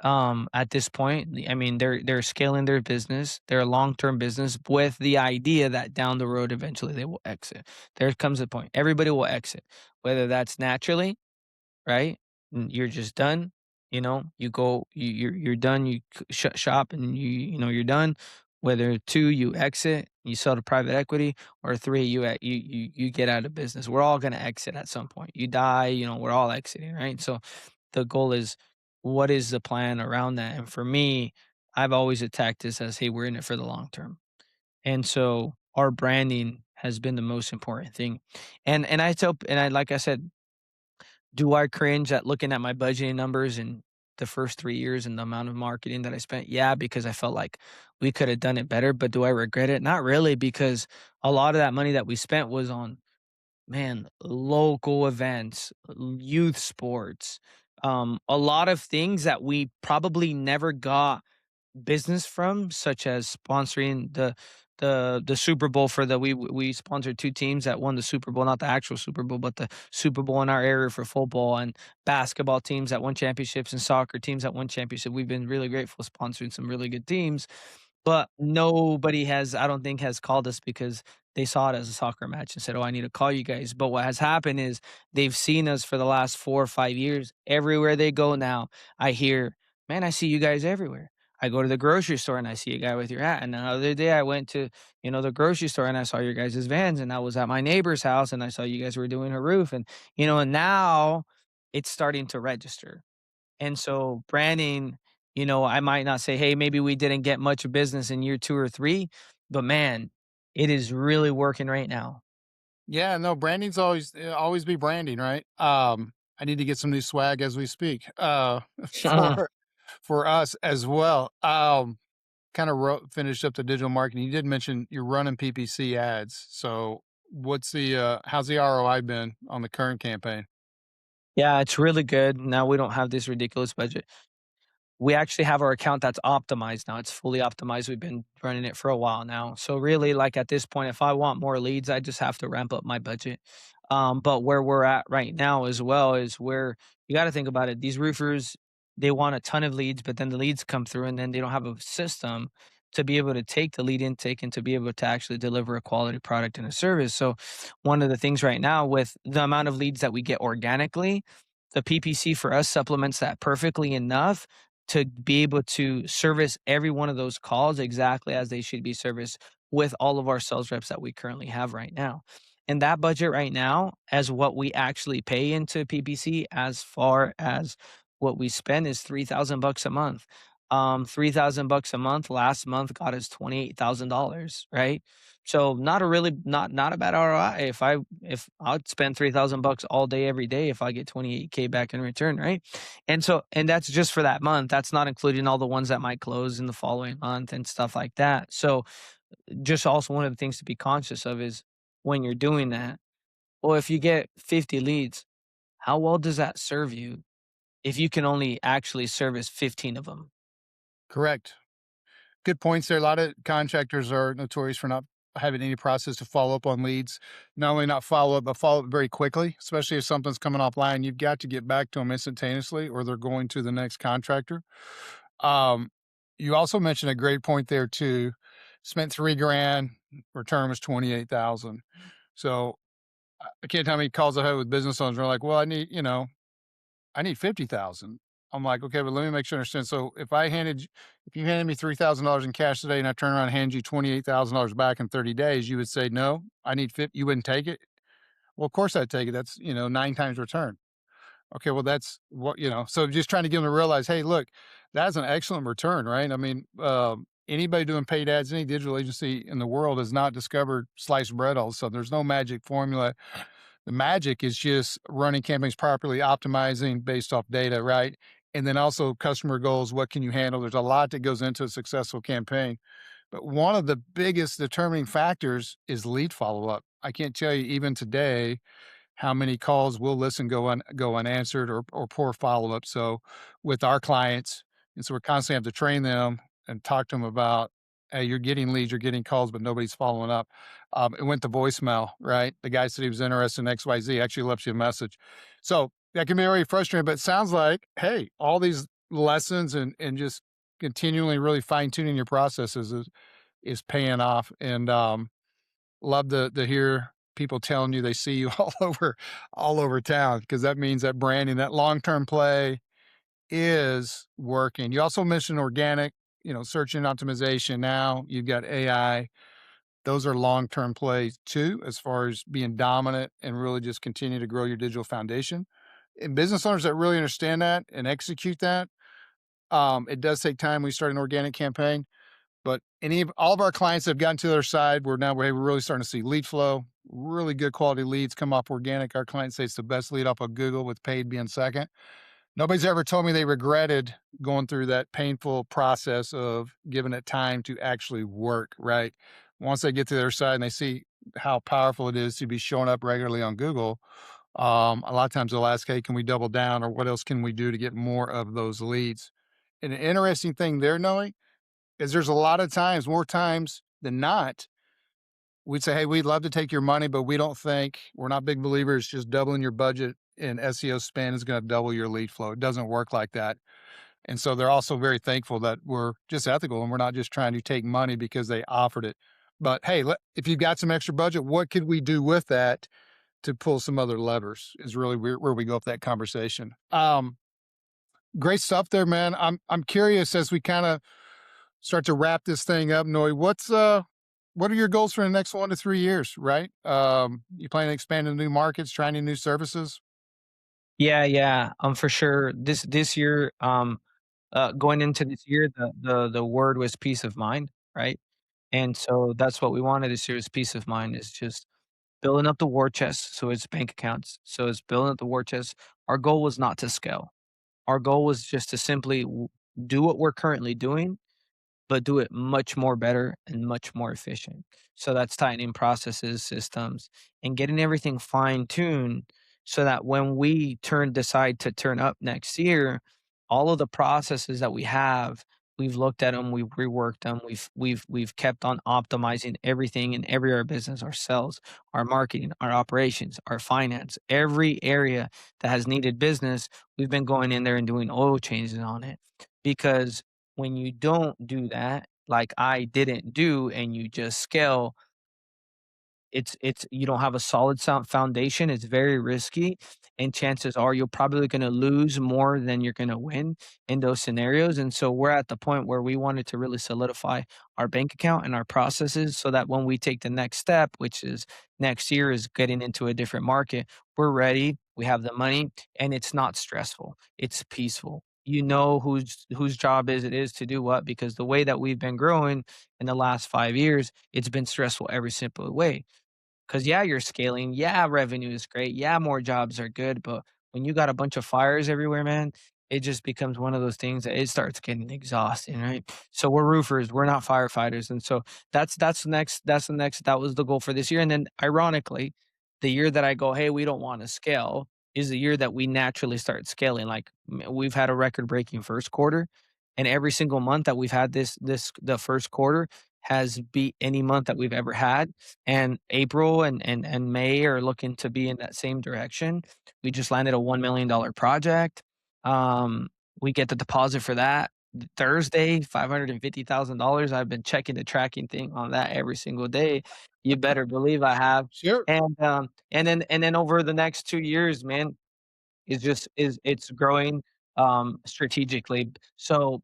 at this point, I mean, they're scaling their business, their long-term business with the idea that down the road, eventually they will exit. There comes a point. Everybody will exit, whether that's naturally, right? You're just done. You go, you're done. You shut shop, and you're done. Whether two, you exit, you sell to private equity, or three, you get out of business. We're all gonna exit at some point. You die, we're all exiting, right? So the goal is, what is the plan around that? And for me, I've always attacked this as, hey, we're in it for the long term. And so our branding has been the most important thing. And I tell, and I like I said, do I cringe at looking at my budgeting numbers in the first 3 years and the amount of marketing that I spent? Yeah, because I felt like we could have done it better, but do I regret it? Not really, because a lot of that money that we spent was on, man, local events, youth sports, a lot of things that we probably never got business from, such as sponsoring the Super Bowl. For the we sponsored 2 teams that won the Super Bowl, not the actual Super Bowl, but the Super Bowl in our area for football, and basketball teams that won championships, and soccer teams that won championship. We've been really grateful sponsoring some really good teams, but nobody has, I don't think, has called us because they saw it as a soccer match and said, "Oh, I need to call you guys." But what has happened is they've seen us for the last 4 or 5 years. Everywhere they go now, I hear, "Man, I see you guys everywhere." I go to the grocery store and I see a guy with your hat. And the other day I went to, the grocery store and I saw your guys' vans, and I was at my neighbor's house and I saw you guys were doing her roof. And, and now it's starting to register. And so branding, I might not say, hey, maybe we didn't get much business in year 2 or 3, but man, it is really working right now. Yeah, no, branding's always be branding, right? I need to get some new swag as we speak, for us as well. Kinda wrote finished up the digital marketing. You did mention you're running PPC ads, so how's the ROI been on the current campaign? Yeah, it's really good. Now we don't have this ridiculous budget. We actually have our account that's optimized now. It's fully optimized. We've been running it for a while now. So really, like at this point, if I want more leads, I just have to ramp up my budget. But where we're at right now as well is where you got to think about it. These roofers, they want a ton of leads, but then the leads come through and then they don't have a system to be able to take the lead intake and to be able to actually deliver a quality product and a service. So one of the things right now, with the amount of leads that we get organically, the PPC for us supplements that perfectly enough to be able to service every one of those calls exactly as they should be serviced with all of our sales reps that we currently have right now. And that budget right now, as what we actually pay into PPC, as far as what we spend, is $3,000 a month. 3,000 bucks a month last month got us $28,000, right? So not a bad ROI. If I'd spend 3,000 bucks all day every day, if I get 28K back in return, right? And that's just for that month. That's not including all the ones that might close in the following month and stuff like that. So just also one of the things to be conscious of is when you're doing that, well, if you get 50 leads, how well does that serve you if you can only actually service 15 of them? Correct. Good points there. A lot of contractors are notorious for not having any process to follow up on leads. Not only not follow up, but follow up very quickly, especially if something's coming offline. You've got to get back to them instantaneously or they're going to the next contractor. Um, you also mentioned a great point there too. Spent 3 grand, return was 28,000. So I can't tell how many calls I had with business owners. They're like, well, I need 50,000. I'm like, okay, but let me make sure I understand. So if you handed me $3,000 in cash today and I turn around and hand you $28,000 back in 30 days, you would say, no, I need 50. You wouldn't take it. Well, of course I'd take it. That's, 9 times return. Okay. Well, that's what, so just trying to get them to realize, hey, look, that's an excellent return, right? I mean, Anybody doing paid ads, any digital agency in the world has not discovered sliced bread all of a sudden. There's no magic formula. The magic is just running campaigns properly, optimizing based off data, right? And then also customer goals. What can you handle? There's a lot that goes into a successful campaign. But one of the biggest determining factors is lead follow up. I can't tell you even today how many calls we'll listen go unanswered or poor follow up. So with our clients, and so we're constantly have to train them and talk to them about, hey, you're getting leads, you're getting calls, but nobody's following up. It went to voicemail, right? The guy said he was interested in XYZ, actually left you a message. So that can be very frustrating, but it sounds like, hey, all these lessons and just continually really fine tuning your processes is paying off. And love to hear people telling you they see you all over town because that means that branding, that long-term play is working. You also mentioned organic, search engine optimization. Now you've got AI. Those are long-term plays too, as far as being dominant and really just continue to grow your digital foundation. And business owners that really understand that and execute that, it does take time. We start an organic campaign, but all of our clients that have gotten to their side, we're really starting to see lead flow, really good quality leads come off organic. Our clients say it's the best lead off of Google, with paid being second. Nobody's ever told me they regretted going through that painful process of giving it time to actually work, right? Once they get to their side and they see how powerful it is to be showing up regularly on Google, a lot of times they'll ask, hey, can we double down or what else can we do to get more of those leads? And an interesting thing they're knowing is there's a lot of times, more times than not, we'd say, "Hey, we'd love to take your money, but we're not big believers just doubling your budget in SEO spend is gonna double your lead flow." It doesn't work like that. And so they're also very thankful that we're just ethical and we're not just trying to take money because they offered it. But hey, if you've got some extra budget, what could we do with that to pull some other levers is really where we go with that conversation. Great stuff there, man. I'm curious as we kind of start to wrap this thing up, Noe. What are your goals for the next 1 to 3 years? Right? You plan to expand into new markets, try any new services? Yeah, yeah, for sure. This year, going into this year, the word was peace of mind, right? And so that's what we wanted this year is peace of mind, is just building up the war chest, so it's bank accounts. So it's building up the war chest. Our goal was not to scale. Our goal was just to simply do what we're currently doing, but do it much more better and much more efficient. So that's tightening processes, systems, and getting everything fine tuned so that when we decide to turn up next year, all of the processes that we have, we've looked at them, we've reworked them, we've kept on optimizing everything in every area of business, our sales, our marketing, our operations, our finance, every area that has needed business, we've been going in there and doing oil changes on it because when you don't do that, like I didn't do, and you just scale, it's you don't have a solid sound foundation, it's very risky, and chances are you're probably gonna lose more than you're gonna win in those scenarios, and so we're at the point where we wanted to really solidify our bank account and our processes so that when we take the next step, which is next year is getting into a different market, we're ready, we have the money, and it's not stressful, it's peaceful. You know whose job it is to do what, because the way that we've been growing in the last 5 years, it's been stressful every simple way. 'Cause, yeah, you're scaling, yeah, revenue is great, yeah, more jobs are good, but when you got a bunch of fires everywhere, man, it just becomes one of those things that it starts getting exhausting, right? So we're roofers, we're not firefighters, and so that was the goal for this year, and then ironically, the year that I go, "Hey, we don't wanna scale," is the year that we naturally start scaling, like, we've had a record-breaking 1st quarter, and every single month that we've had the 1st quarter has beat any month that we've ever had, and April and May are looking to be in that same direction. We just landed a $1 million project. Um, we get the deposit for that Thursday, $550,000. I've been checking the tracking thing on that every single day. You better believe I have. Sure. And then over the next 2 years, man, it's growing, strategically. So,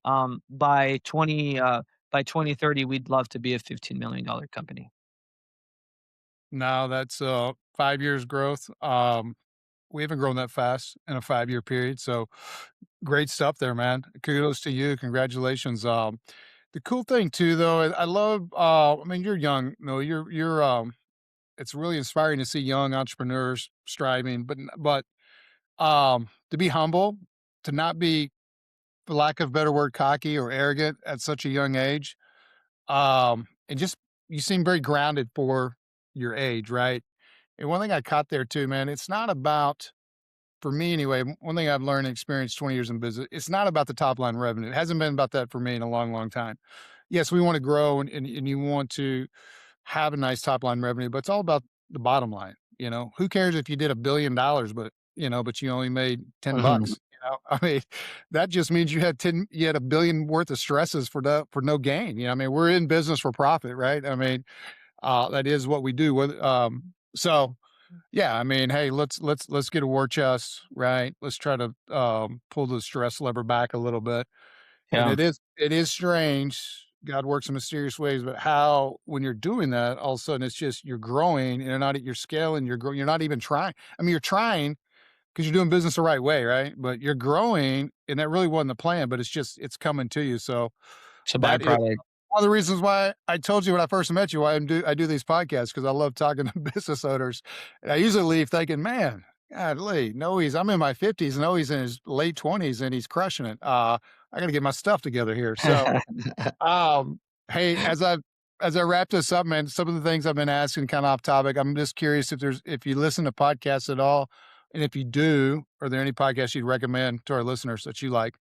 by 2030, we'd love to be a $15 million company. No, that's 5 years growth. We haven't grown that fast in a 5 year period. So great stuff there, man. Kudos to you. Congratulations. The cool thing too, though, I love, I mean, you're young, no, it's really inspiring to see young entrepreneurs striving, to be humble, to not be, for lack of a better word, cocky or arrogant at such a young age. And just you seem very grounded for your age, right? And one thing I caught there too, man, it's not about, for me anyway, one thing I've learned and experienced 20 years in business, it's not about the top line revenue. It hasn't been about that for me in a long, long time. Yes, we want to grow and you want to have a nice top line revenue, but it's all about the bottom line. You know, who cares if you did $1 billion, but you only made 10 Mhm. bucks, I mean, that just means you had a billion worth of stresses for no gain. I mean, we're in business for profit, right? I mean, that is what we do. So yeah, I mean, hey, let's get a war chest, right? Let's try to pull the stress lever back a little bit. And Yeah. it is strange. God works in mysterious ways, but how when you're doing that, all of a sudden it's just you're growing and you're not at your scale and you're growing. You're not even trying. I mean, you're trying because you're doing business the right way, right? But you're growing, and that really wasn't the plan, but it's coming to you. So It's a that is byproduct. one of the reasons why I told you when I first met you why I do these podcasts because I love talking to business owners. And I usually leave thinking, man, golly, I'm in my 50s, no, he's in his late 20s and he's crushing it. I got to get my stuff together here. So, um, hey, as I wrap this up, man, some of the things I've been asking kind of off topic. I'm just curious if you listen to podcasts at all, and if you do, are there any podcasts you'd recommend to our listeners that you like?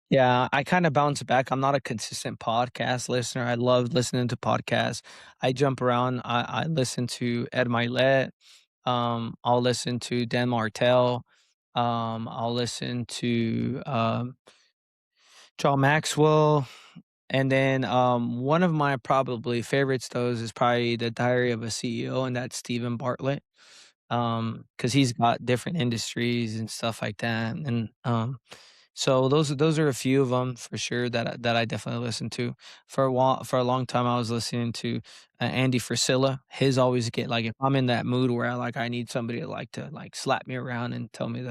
Yeah, I kinda bounce back. I'm not a consistent podcast listener. I love listening to podcasts. I jump around. I listen to Ed Milet. I'll listen to Dan Martell. I'll listen to, John Maxwell. And then, one of my probably favorites, though, is probably The Diary of a CEO, and that's Stephen Bartlett. Because 'cause he's got different industries and stuff like that, and, so those are a few of them for sure that I definitely listen to. For a long time, I was listening to, Andy Frisella. His always get like, if I'm in that mood where I need somebody to slap me around and tell me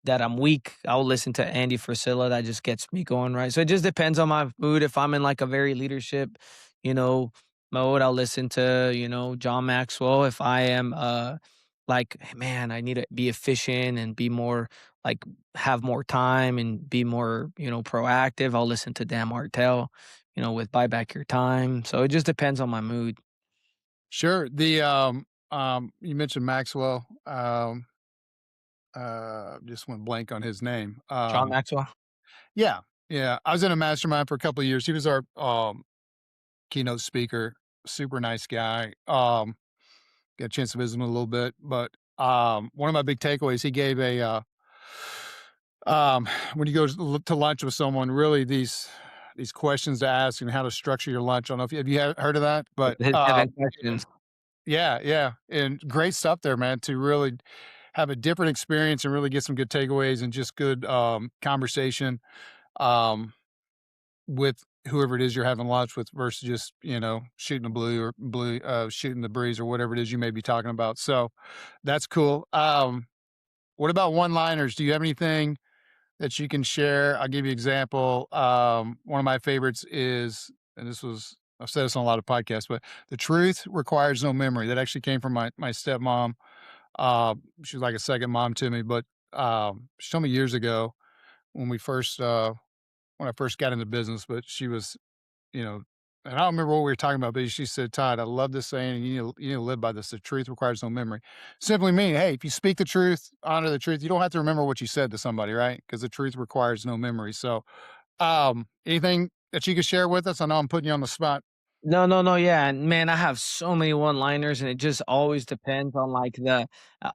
that I'm weak, I'll listen to Andy Frisella, that just gets me going, right? So it just depends on my mood. If I'm in like a very leadership, you know, mode, I'll listen to, John Maxwell. If I am like, "Hey, man, I need to be efficient and be more like have more time and be more, proactive," I'll listen to Dan Martell, with Buy Back Your Time. So it just depends on my mood. Sure. You mentioned Maxwell. Just went blank on his name. John Maxwell? Yeah, yeah. I was in a mastermind for a couple of years. He was our keynote speaker. Super nice guy. Got a chance to visit him a little bit, but one of my big takeaways, he gave when you go to lunch with someone, really these questions to ask and how to structure your lunch. I don't know if have you heard of that, but His 7 questions. yeah, yeah, and great stuff there, man, to really have a different experience and really get some good takeaways and just good, conversation, um, with whoever it is you're having lunch with versus just, shooting the shooting the breeze or whatever it is you may be talking about, so that's cool. What about one-liners? Do you have anything that you can share? I'll give you an example. One of my favorites is, and I've said this on a lot of podcasts, but the truth requires no memory. That actually came from my stepmom. She was like a second mom to me, but she told me years ago when when I first got into business, but she was, you know, and I don't remember what we were talking about, but she said, Todd, I love this saying, and you need to live by this. The truth requires no memory. Simply meaning, hey, if you speak the truth, honor the truth, you don't have to remember what you said to somebody, right? Because the truth requires no memory. So, anything that you could share with us? I know I'm putting you on the spot. No, no, no, yeah, and man, I have so many one-liners, and it just always depends on,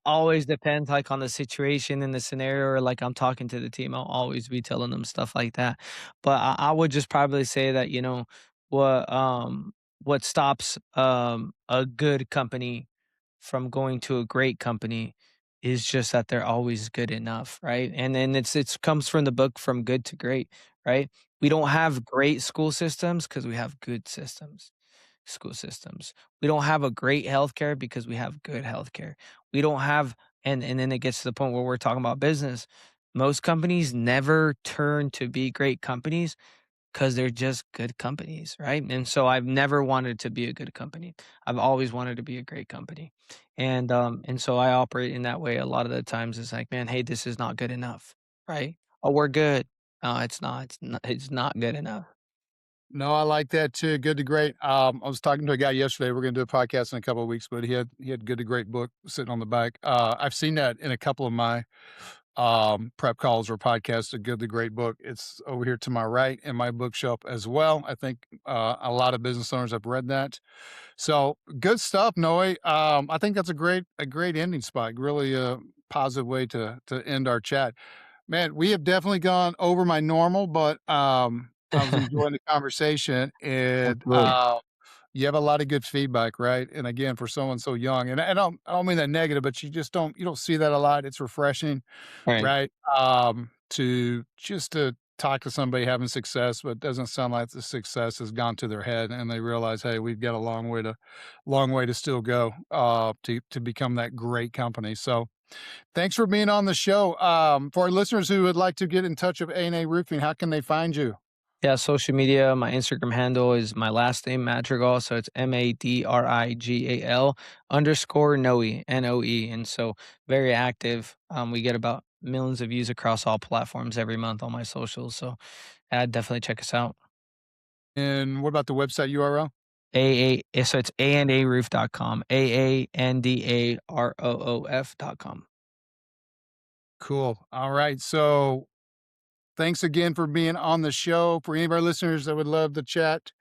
always depends, like, on the situation and the scenario, or, like, I'm talking to the team, I'll always be telling them stuff like that. But I would just probably say that, what, what stops, a good company from going to a great company is just that they're always good enough, right? And then it's comes from the book From Good to Great, right? We don't have great school systems because we have good school systems. We don't have a great healthcare because we have good healthcare. We don't have and then it gets to the point where we're talking about business. Most companies never turn to be great companies because they're just good companies, right? And so I've never wanted to be a good company. I've always wanted to be a great company. And so I operate in that way a lot of the times. It's like, man, hey, this is not good enough, right? Oh, we're good. No, it's not. It's not good enough. No, I like that too. Good to great. I was talking to a guy yesterday. We're going to do a podcast in a couple of weeks, but he had good to great book sitting on the back. I've seen that in a couple of my prep calls or podcasts. A good to great book. It's over here to my right in my bookshelf as well. I think a lot of business owners have read that. So good stuff, Noe. I think that's a great ending spot. Really a positive way to end our chat. Man, we have definitely gone over my normal, but, I was enjoying the conversation and, Absolutely. you have a lot of good feedback, right? And again, for someone so young, and I don't mean that negative, but you don't see that a lot. It's refreshing, Right. right? To talk to somebody having success, but it doesn't sound like the success has gone to their head and they realize, "Hey, we've got a long way to still go, to become that great company." So thanks for being on the show. For our listeners who would like to get in touch with A&A Roofing, how can they find you? Yeah, social media, my Instagram handle is my last name, Madrigal. So it's Madrigal_Noe, Noe. And so very active. We get about millions of views across all platforms every month on my socials. So definitely check us out. And what about the website URL? So it's aandaroof.com, AANDAROOF.com. Cool. All right. So thanks again for being on the show. For any of our listeners that would love to chat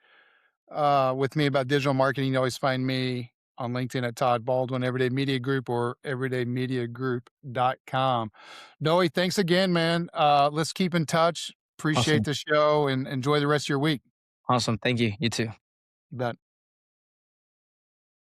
with me about digital marketing, you can always find me on LinkedIn at Todd Baldwin, Everyday Media Group, or everydaymediagroup.com. Noe, thanks again, man. Let's keep in touch. Appreciate Awesome. the show and enjoy the rest of your week. Awesome. Thank you. You too. You bet.